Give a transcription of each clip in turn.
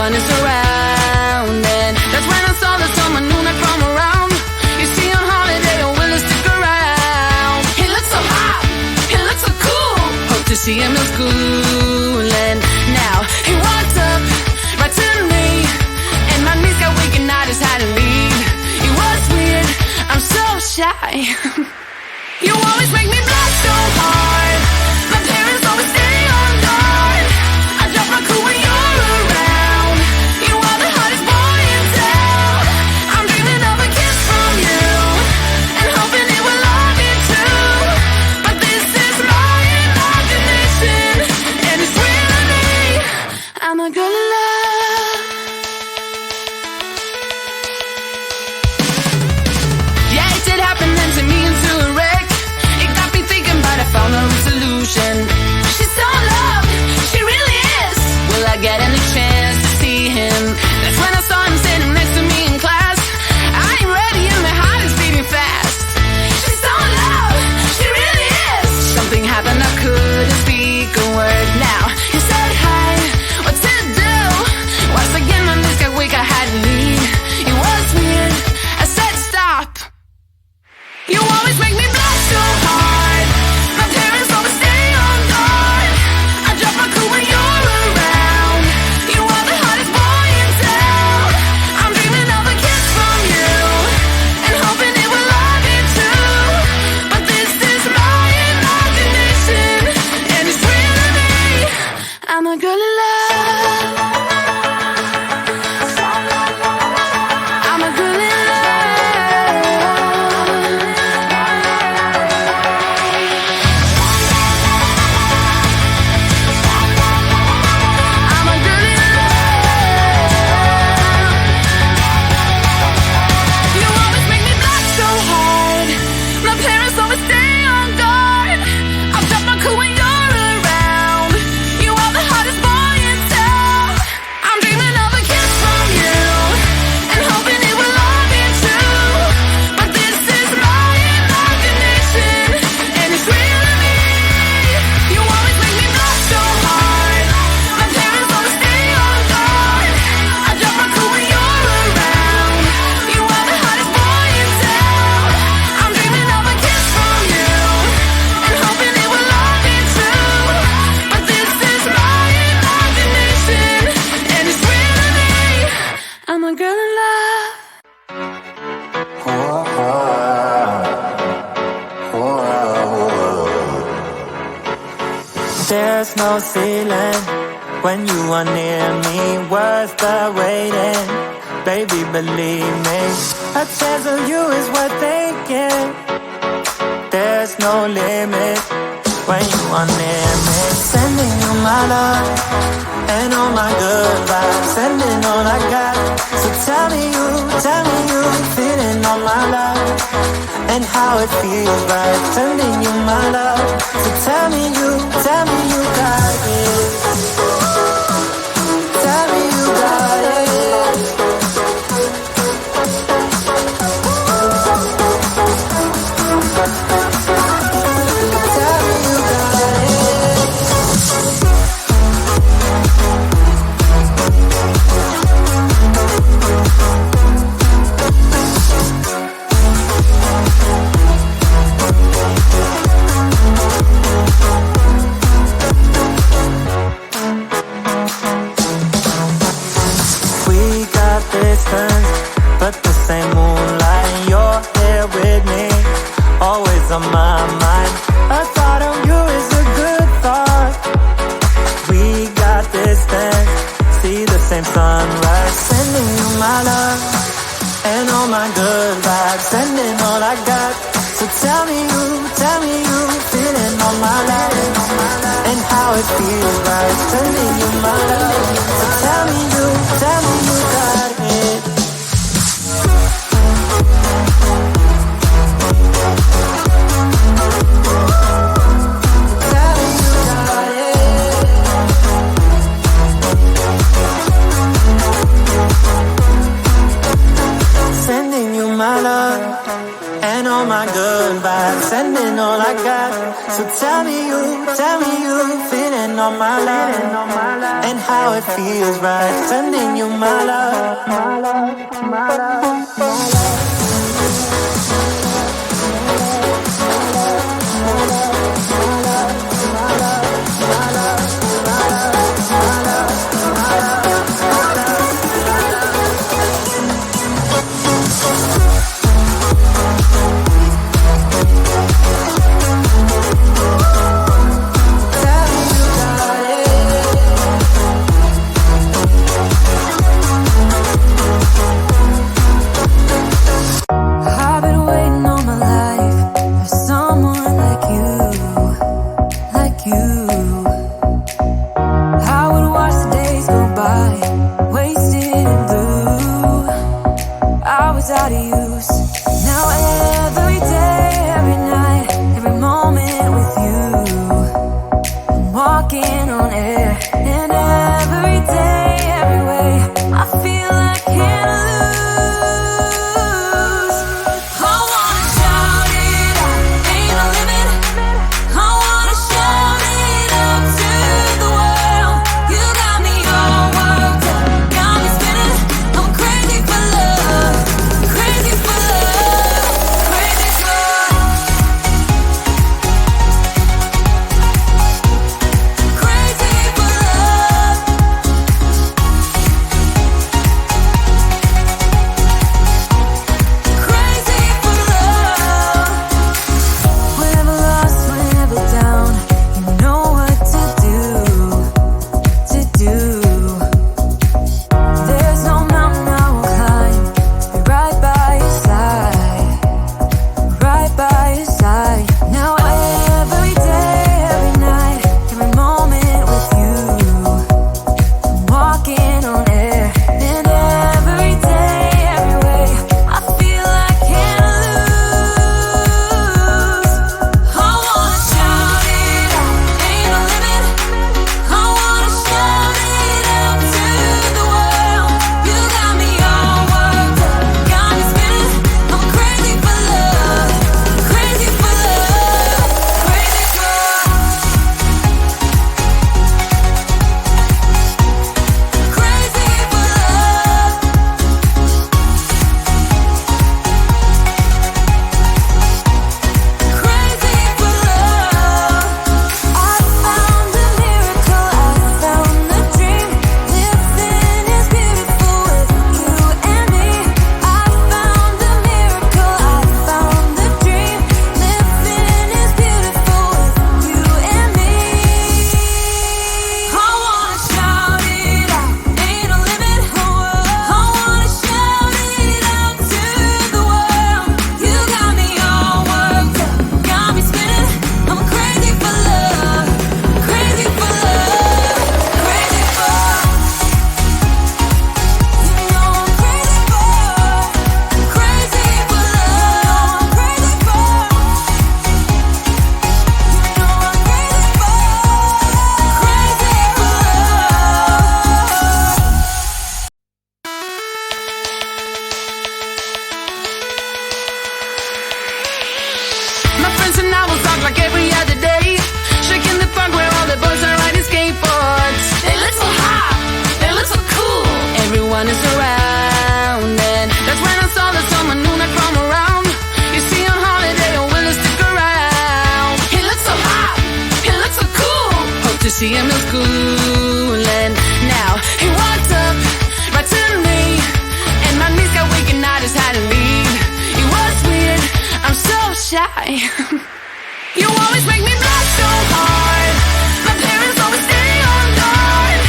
running around. And that's when I saw that someone new not from around. You see on holiday, I'm willing to stick around. He looks so hot, he looks so cool. Hope to see him in school. And now he walked up right to me, and my knees got weak and I just had to leave. It was weird, I'm so shy. You always make me blush so hard. My parents always stay on guard. I drop my cool when you're around. You are the hottest boy in town. I'm dreaming of a kiss from you, and hoping it will love me too. But this is my imagination, and it's real to me. I'm a girl in love. Yeah, it did happen then to me into a wreck. It got me thinking, but I found a solution. She's so in love, she really is. Will I get any chance to see him? That's when I saw him sitting next to me in class. I ain't ready and my heart is beating fast. She's so in love, she really is. Something happened, I couldn't speak a word. Now he said hi, what to do? Once again my knees got weak, I had to leave. It was weird, I said stop. You always make me blush so hard. My parents always stay on guard. I drop my cool when you're around. You are the hottest boy in town. I'm dreaming of a kiss from you, and hoping it will love me too. But this is my imagination, and it's real to me. I'm a girl in love. I'm a girl in love. I'm a girl in love. You always make me blush so hard. My parents always stay on guard. I drop my cool when you're around. You are the hottest boy in town. I'm dreaming of a kiss from you, and hoping it will love me too. But this is my imagination, and it's real to me. You always make me blush so hard. My parents always stay on guard. I drop my cool when you're around. You are the hottest boy in town. I'm dreaming of a kiss from you, and hoping it will love me too. But this is my imagination, and it's real to me. I'm a girl in love. There's no ceiling when you are near me, worth the waiting. Baby, believe me, a chance of you is worth taking. There's no limit when you are near me. Sending you my love and all my good vibes, sending all I got. So tell me you feeling all my love and how it feels right. Sending you my love. So tell me you got it. Tell me you got it. Tell me you got it. We got distance, but the same moonlight. You're here with me, always on my mind. A thought of you is a good thought. We got distance, see the same sunrise. Sending you my love and all my good vibes, sending all I got. So tell me you feeling all my love and how it feels right. Sending you my love. So tell me you got it. Tell me you got it. Sending you my love and all my good vibes, sending all I got. So tell me you feeling on my love, and how it feels right, sending you my love, my love, my love, my love. Out of use. Now every day, every night, every moment with you, I'm walking on air. And every day, every way, I feel I can't lose. I wanna shout it out, ain't no limit. I wanna shout it out to the world. You got me all worked up, got me spinning. I'm crazy for love. Crazy for love, crazy for see him in school, and now he walked up right to me, and my knees got weak and I just had to leave. He was weird, I'm so shy. You always make me blush so hard. My parents always stay on guard.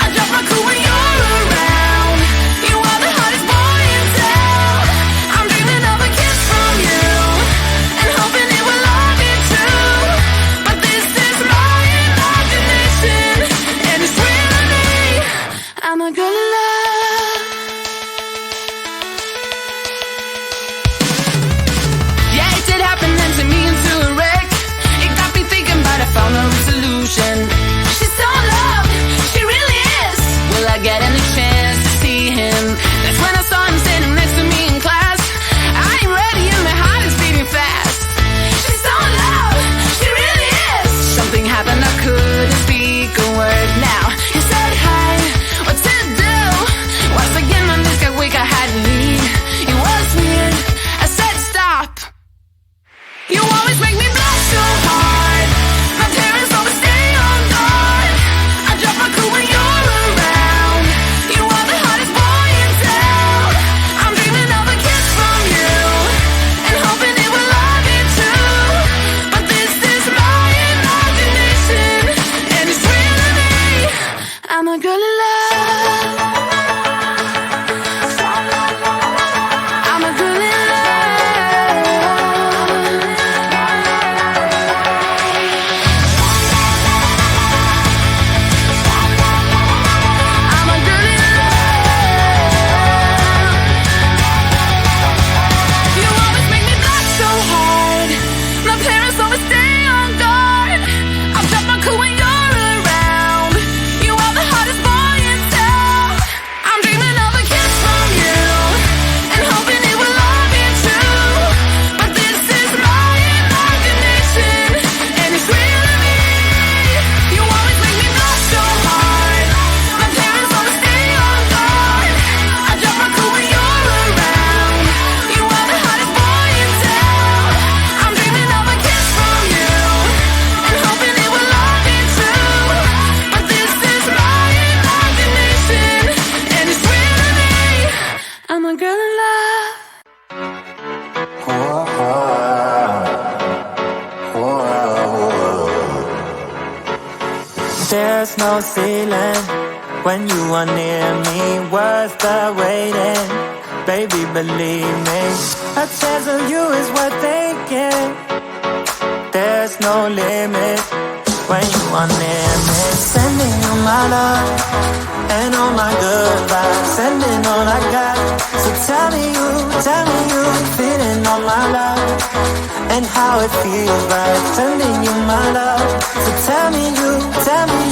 I drop my cool when you're around. You are the hottest boy in town. I'm dreaming of a kiss from you, and hoping it will all be true. But this is my imagination, and it's real to me. I'm a girl in love. Yeah, it did happen then to me into a wreck. It got me thinking, but I found a solution. She's so in love, she really is. Will I get any chance to see him? That's when I saw him standing next to me in class. I ain't ready and my heart is beating fast. She's so There's no ceiling when you are near me, worth the waiting. Baby, believe me, a chance of you is worth taking. There's no limit when you are near me. Sending you my love and all my good vibes, sending all I got. So tell me you feeling all my love and how it feels right. Sending you my love. So tell me you got it.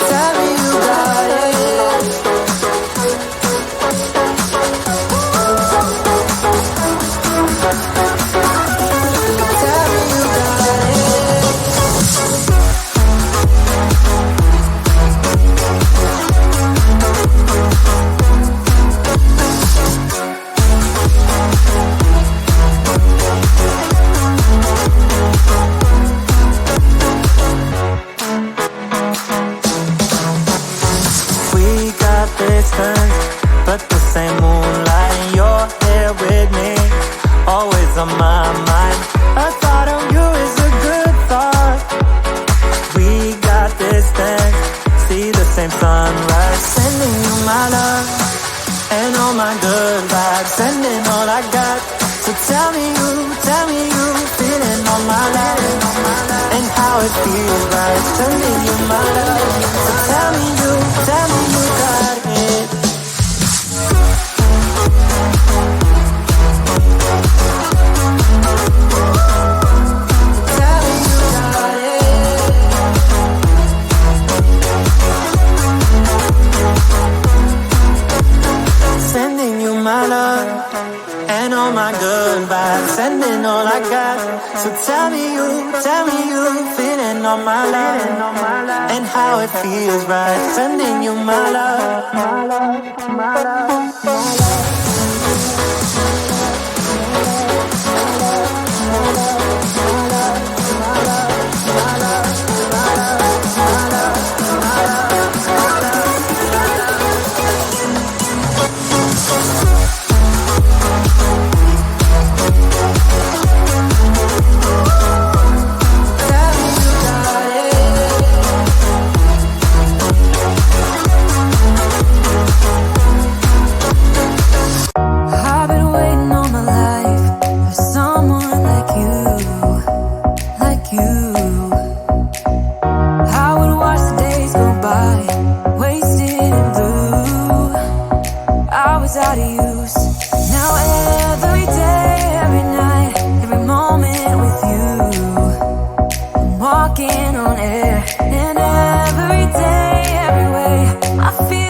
Tell me you got it. But the same moonlight, and you're here with me, always on my mind. A thought of you is a good thought. We got this thing, see the same sunrise. Sending you my love and all my good vibes, sending all I got. So tell me you feeling all my love and how it feels right. Sending you my love. So tell me you got it. My good vibes, sending all I got. So tell me you feeling all my love and how it feels right. Sending you my love, my love, my love, my love. Out of use. Now every day, every night, every moment with you, I'm walking on air. And every day, every way, I feel